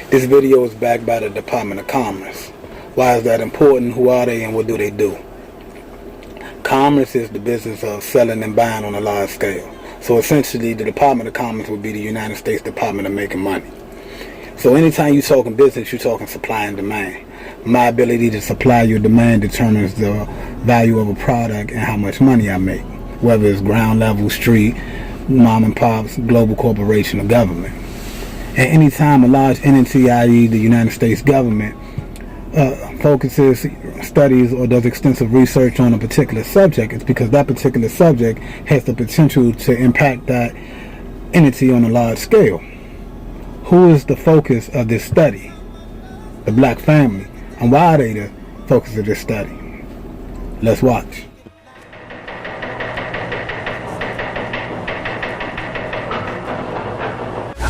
This video is backed by the Department of Commerce. Why is that important? Who are they and what do they do? Commerce is the business of selling and buying on a large scale. So essentially the Department of Commerce would be the United States Department of Making Money. So anytime you're talking business, you're talking supply and demand. My ability to supply your demand determines the value of a product and how much money I make, whether it's ground level, street, mom and pops, global corporation, or government. And anytime a large entity, i.e. the United States government, focuses, studies, or does extensive research on a particular subject, it's because that particular subject has the potential to impact that entity on a large scale. Who is the focus of this study? The black family. And why are they the focus of this study? Let's watch.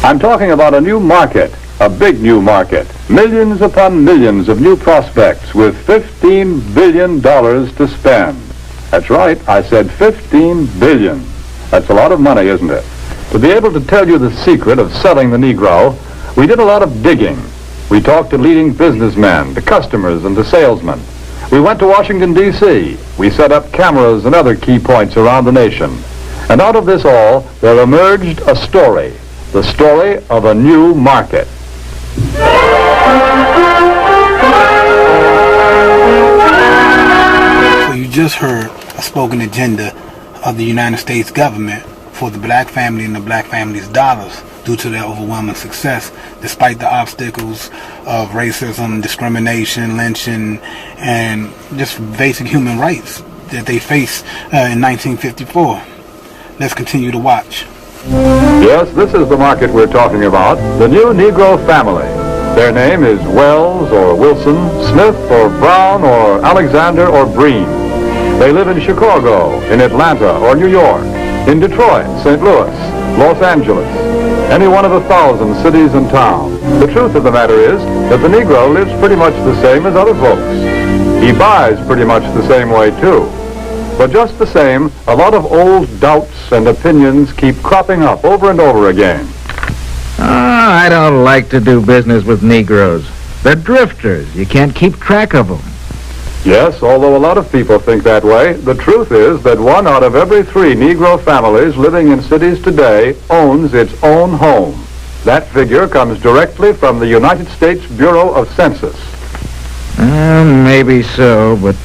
I'm talking about a new market, a big new market. Millions upon millions of new prospects with $15 billion to spend. That's right, I said $15 billion. That's a lot of money, isn't it? To be able to tell you the secret of selling the Negro, we did a lot of digging. We talked to leading businessmen, to customers, and to salesmen. We went to Washington, D.C. We set up cameras and other key points around the nation. And out of this all, there emerged a story. The story of a new market. So you just heard a spoken agenda of the United States government for the black family and the black family's dollars due to their overwhelming success, despite the obstacles of racism, discrimination, lynching, and just basic human rights that they face in 1954. Let's continue to watch. Yes, this is the market we're talking about, the new Negro family. Their name is Wells or Wilson, Smith or Brown or Alexander or Breen. They live in Chicago, in Atlanta or New York, in Detroit, St. Louis, Los Angeles, any one of 1,000 cities and towns. The truth of the matter is that the Negro lives pretty much the same as other folks. He buys pretty much the same way too. But just the same, a lot of old doubts and opinions keep cropping up over and over again. I don't like to do business with Negroes. They're drifters. You can't keep track of them. Yes, although a lot of people think that way, the truth is that 1 out of every 3 Negro families living in cities today owns its own home. That figure comes directly from the United States Bureau of Census. Maybe so, but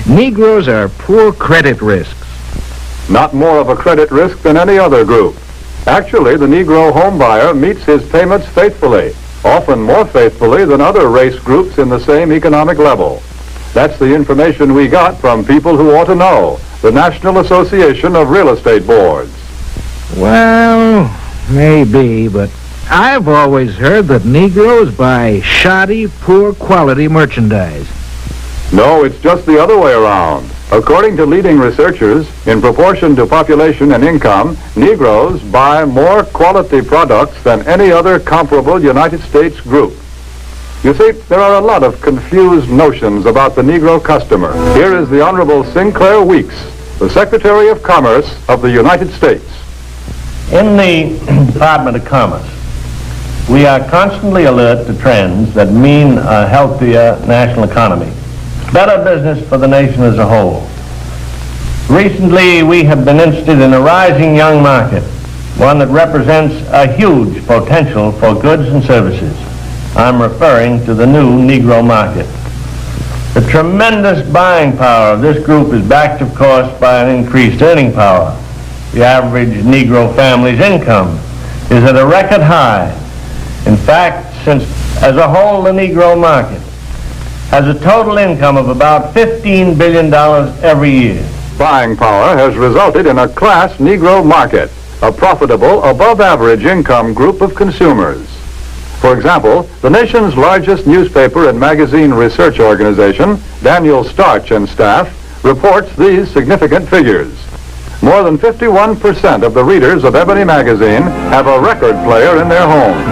Negroes are poor credit risks. Not more of a credit risk than any other group. Actually, the Negro homebuyer meets his payments faithfully, often more faithfully than other race groups in the same economic level. That's the information we got from people who ought to know, the National Association of Real Estate Boards. Well, maybe, but I've always heard that Negroes buy shoddy, poor quality merchandise. No, it's just the other way around. According to leading researchers, in proportion to population and income, Negroes buy more quality products than any other comparable United States group. You see, there are a lot of confused notions about the Negro customer. Here is the Honorable Sinclair Weeks, the Secretary of Commerce of the United States. In the Department of Commerce, we are constantly alert to trends that mean a healthier national economy, better business for the nation as a whole. Recently, we have been interested in a rising young market, one that represents a huge potential for goods and services. I'm referring to the new Negro market. The tremendous buying power of this group is backed, of course, by an increased earning power. The average Negro family's income is at a record high. In fact, since as a whole the Negro market has a total income of about $15 billion every year. Buying power has resulted in a class Negro market, a profitable, above-average income group of consumers. For example, the nation's largest newspaper and magazine research organization, Daniel Starch and Staff, reports these significant figures. More than 51% of the readers of Ebony magazine have a record player in their homes.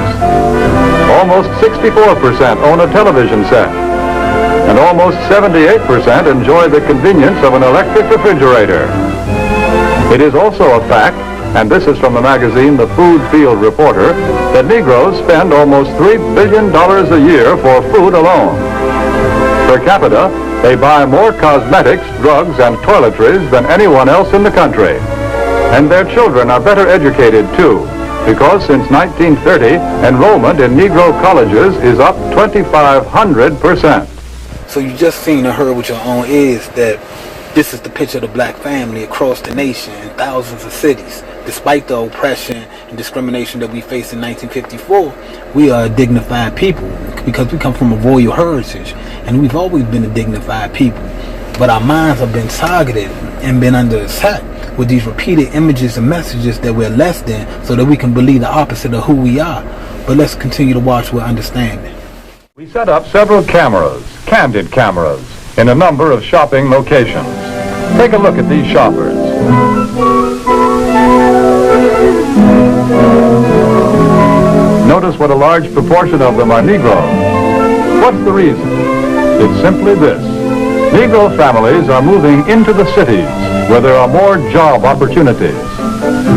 Almost 64% own a television set. And almost 78% enjoy the convenience of an electric refrigerator. It is also a fact and this is from the magazine The Food Field Reporter, that Negroes spend almost $3 billion a year for food alone. Per capita, they buy more cosmetics, drugs, and toiletries than anyone else in the country. And their children are better educated, too, because since 1930, enrollment in Negro colleges is up 2,500%. So you just seen and heard with your own ears that this is the picture of the black family across the nation in thousands of cities. Despite the oppression and discrimination that we faced in 1954, we are a dignified people because we come from a royal heritage, and we've always been a dignified people. But our minds have been targeted and been under attack with these repeated images and messages that we're less than, so that we can believe the opposite of who we are. But let's continue to watch with understanding. We set up several cameras, candid cameras, in a number of shopping locations. Take a look at these shoppers. Notice what a large proportion of them are Negro. What's the reason? It's simply this. Negro families are moving into the cities where there are more job opportunities.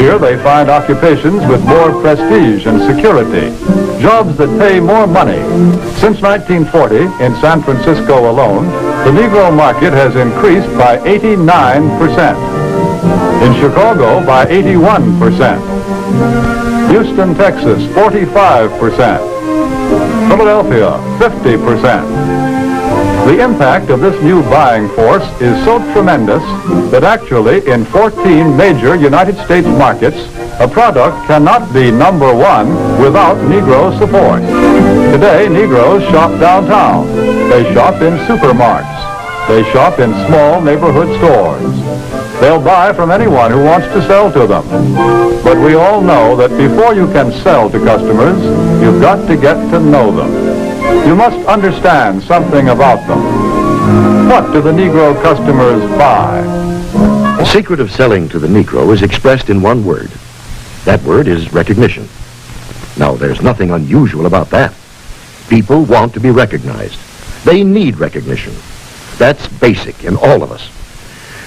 Here they find occupations with more prestige and security, jobs that pay more money. Since 1940, in San Francisco alone, the Negro market has increased by 89%. In Chicago, by 81%. Houston, Texas, 45%. Philadelphia, 50%. The impact of this new buying force is so tremendous that actually in 14 major United States markets, a product cannot be number one without Negro support. Today, Negroes shop downtown. They shop in supermarkets. They shop in small neighborhood stores. They'll buy from anyone who wants to sell to them. But we all know that before you can sell to customers, you've got to get to know them. You must understand something about them. What do the Negro customers buy? The secret of selling to the Negro is expressed in one word. That word is recognition. Now, there's nothing unusual about that. People want to be recognized. They need recognition. That's basic in all of us.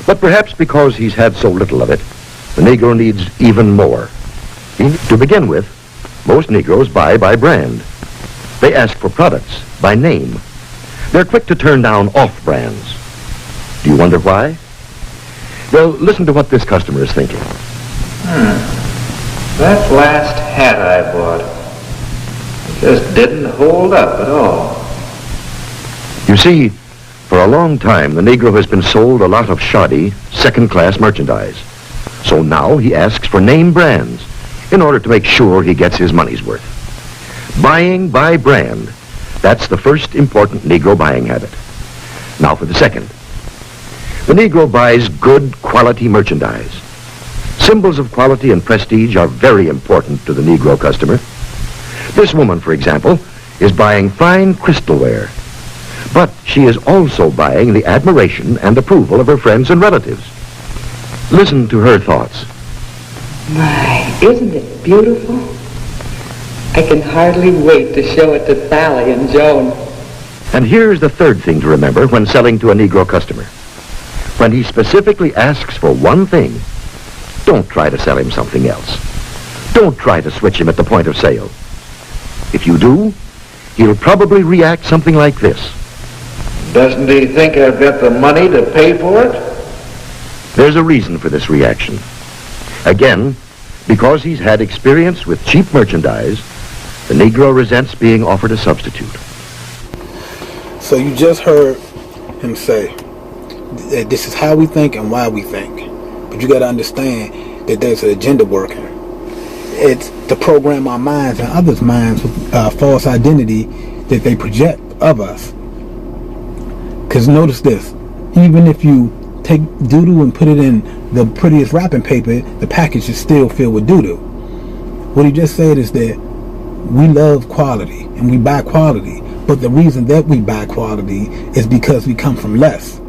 But perhaps because he's had so little of it, the Negro needs even more. To begin with, most Negroes buy by brand. They ask for products by name. They're quick to turn down off-brands. Do you wonder why? Well, listen to what this customer is thinking. That last hat I bought just didn't hold up at all. You see, for a long time, the Negro has been sold a lot of shoddy, second-class merchandise. So now he asks for name brands in order to make sure he gets his money's worth. Buying by brand, that's the first important Negro buying habit. Now for the second. The Negro buys good quality merchandise. Symbols of quality and prestige are very important to the Negro customer. This woman, for example, is buying fine crystalware. But she is also buying the admiration and approval of her friends and relatives. Listen to her thoughts. My, isn't it beautiful? I can hardly wait to show it to Sally and Joan. And here's the third thing to remember when selling to a Negro customer. When he specifically asks for one thing, don't try to sell him something else. Don't try to switch him at the point of sale. If you do, he'll probably react something like this. Doesn't he think I've got the money to pay for it? There's a reason for this reaction. Again, because he's had experience with cheap merchandise, the Negro resents being offered a substitute. So you just heard him say that this is how we think and why we think. But you got to understand that there's an agenda working. It's to program our minds and others' minds with false identity that they project of us. Because notice this, even if you take doo-doo and put it in the prettiest wrapping paper, the package is still filled with doo-doo. What he just said is that we love quality and we buy quality, but the reason that we buy quality is because we come from less.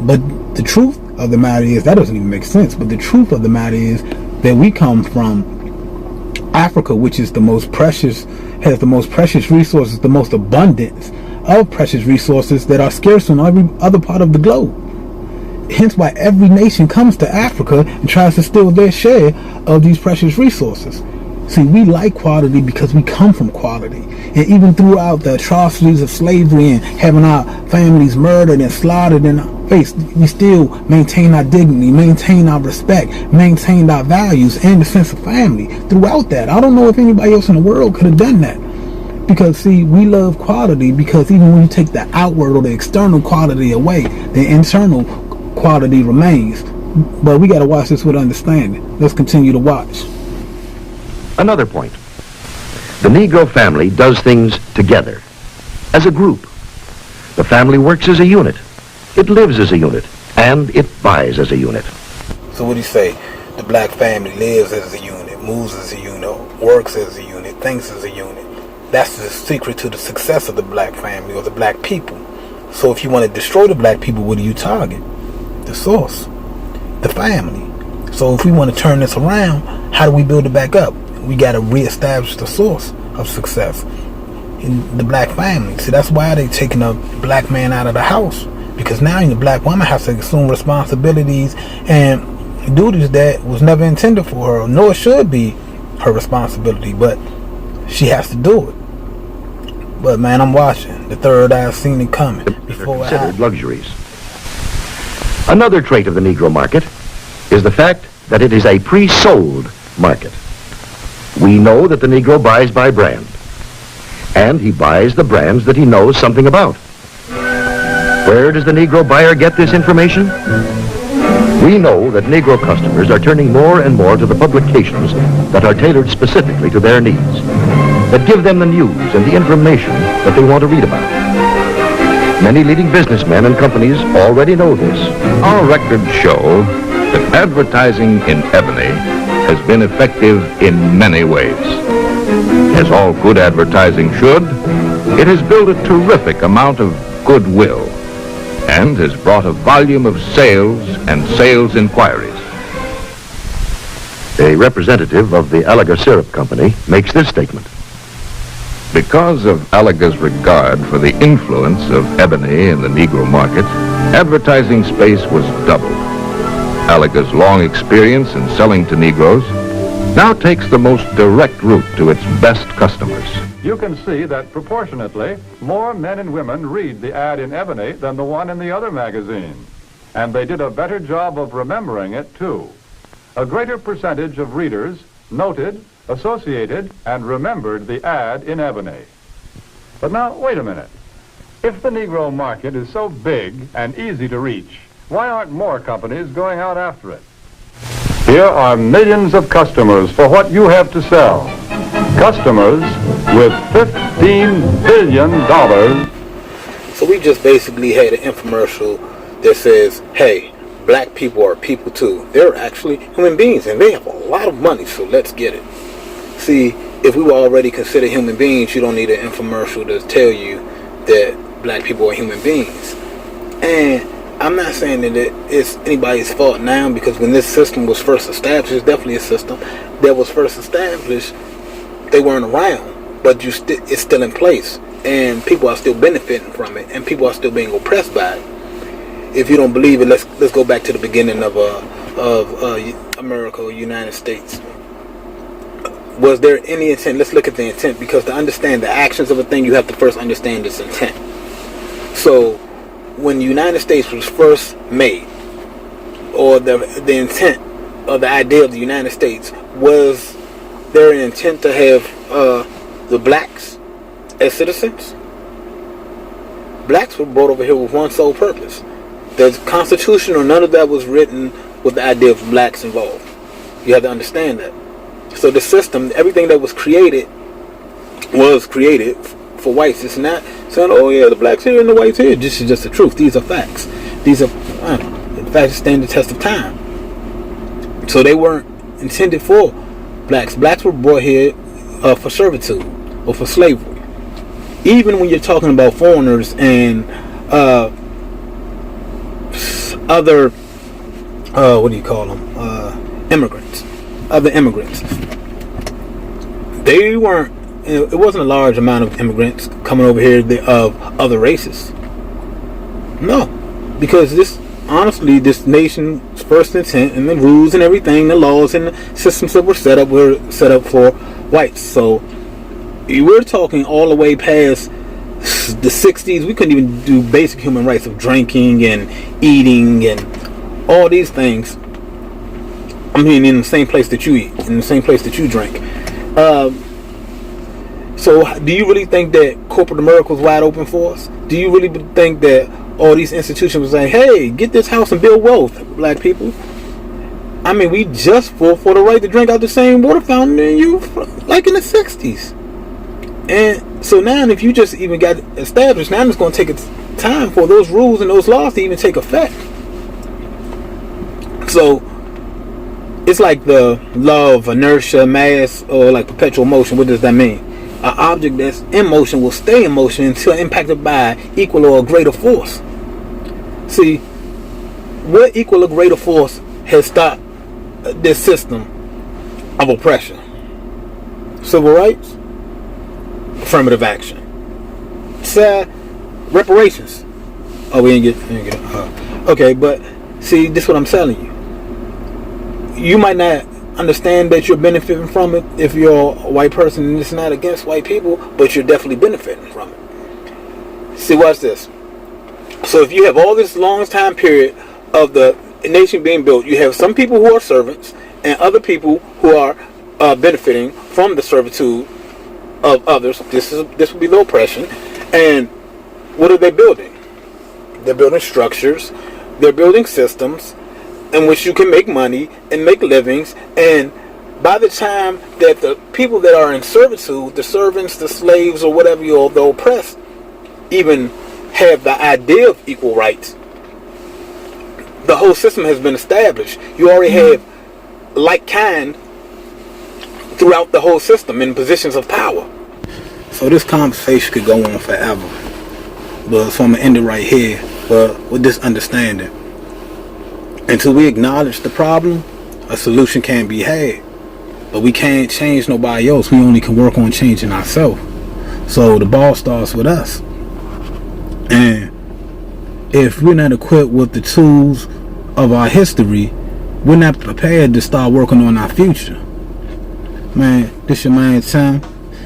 But the truth of the matter is, that doesn't even make sense, but the truth of the matter is that we come from Africa, which is the most precious, has the most precious resources, the most abundance of precious resources that are scarce on every other part of the globe. hence why every nation comes to Africa and tries to steal their share of these precious resources. See, we like quality because we come from quality. And even throughout the atrocities of slavery and having our families murdered and slaughtered in our face, we still maintain our dignity, maintain our respect, maintain our values and the sense of family throughout that. I don't know if anybody else in the world could have done that. Because, see, we love quality because even when you take the outward or the external quality away, the internal quality remains. But we got to watch this with understanding. Let's continue to watch. Another point. The Negro family does things together, as a group. The family works as a unit. It lives as a unit, and it buys as a unit. So what do you say? The black family lives as a unit, moves as a unit, works as a unit, thinks as a unit. That's the secret to the success of the black family or the black people. So if you want to destroy the black people, what do you target? The source, the family. So if we want to turn this around, how do we build it back up? We got to reestablish the source of success in the black family. See, that's why they taking a black man out of the house, because now the black woman has to assume responsibilities and duties that was never intended for her, nor should be her responsibility, but she has to do it. But man, I'm watching. The third eye seen it coming before it considered happened. luxuries. Another trait of the Negro market is the fact that it is a pre-sold market. We know that the Negro buys by brand, and he buys the brands that he knows something about. Where does the Negro buyer get this information? We know that Negro customers are turning more and more to the publications that are tailored specifically to their needs, that give them the news and the information that they want to read about. Many leading businessmen and companies already know this. Our records show that advertising in Ebony has been effective in many ways. As all good advertising should, it has built a terrific amount of goodwill and has brought a volume of sales and sales inquiries. A representative of the Alaga Syrup Company makes this statement. Because of Alaga's regard for the influence of Ebony in the Negro market, advertising space was doubled. Alaga's long experience in selling to Negroes now takes the most direct route to its best customers. You can see that proportionately, more men and women read the ad in Ebony than the one in the other magazine. And they did a better job of remembering it, too. A greater percentage of readers noted, associated, and remembered the ad in Ebony. But now, wait a minute. If the Negro market is so big and easy to reach, why aren't more companies going out after it? Here are millions of customers for what you have to sell. Customers with $15 billion. So we just basically had an infomercial that says, hey, black people are people too. They're actually human beings and they have a lot of money, so let's get it. See, if we were already considered human beings, you don't need an infomercial to tell you that black people are human beings. And I'm not saying that it's anybody's fault now, because when this system was first established, it's definitely a system that was first established. They weren't around, but it's still in place, and people are still benefiting from it, and people are still being oppressed by it. If you don't believe it, let's go back to the beginning of America or United States. Was there any intent? Let's look at the intent, because to understand the actions of a thing, you have to first understand its intent. So when the United States was first made, or the intent of the idea of the United States, was there an intent to have the blacks as citizens? Blacks were brought over here with one sole purpose. The Constitution or none of that was written with the idea of blacks involved. You have to understand that. So the system, everything that was created for whites. It's not saying, oh yeah, the blacks here and the whites here. This is just the truth. These are facts. These are facts that stand the test of time. So they weren't intended for blacks. Blacks were brought here for servitude or for slavery. Even when you're talking about foreigners and other what do you call them? Immigrants. Other immigrants. They weren't. It wasn't a large amount of immigrants coming over here of other races. No, because this honestly, this nation's first intent and the rules and everything, the laws and the systems that were set up for whites. So we're talking all the way past the 60s. We couldn't even do basic human rights of drinking and eating and all these things. I mean, in the same place that you eat, in the same place that you drink. So do you really think that corporate America was wide open for us? Do you really think that all these institutions were saying, hey, get this house and build wealth, black people? I mean, we just fought for the right to drink out the same water fountain than you, like in the 60s. And so now if you just even got established, now it's going to take time for those rules and those laws to even take effect. So it's like the law of inertia, mass, or like perpetual motion. What does that mean? An object that's in motion will stay in motion until impacted by equal or greater force. See, what equal or greater force has stopped this system of oppression? Civil rights, affirmative action, reparations. Oh, we didn't get okay, but see, this is what I'm telling you. You might not understand that you're benefiting from it if you're a white person, and it's not against white people, but you're definitely benefiting from it. See, watch this. So if you have all this long time period of the nation being built, you have some people who are servants and other people who are benefiting from the servitude of others. This would be the oppression. And what are they building? They're building structures. They're building systems in which you can make money and make livings. And by the time that the people that are in servitude, the servants, the slaves, or whatever you're the oppressed, even have the idea of equal rights, the whole system has been established. You already have like kind throughout the whole system in positions of power. So this conversation could go on forever, but so I'm gonna end it right here. But with this understanding, until we acknowledge the problem, a solution can't be had. But we can't change nobody else. We only can work on changing ourselves. So the ball starts with us. And if we're not equipped with the tools of our history, we're not prepared to start working on our future. Man, this your man Tim.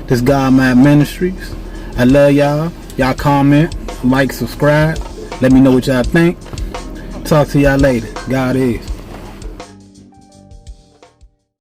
This God Mad Ministries. I love y'all. Y'all comment, like, subscribe. Let me know what y'all think. Talk to y'all later. God is.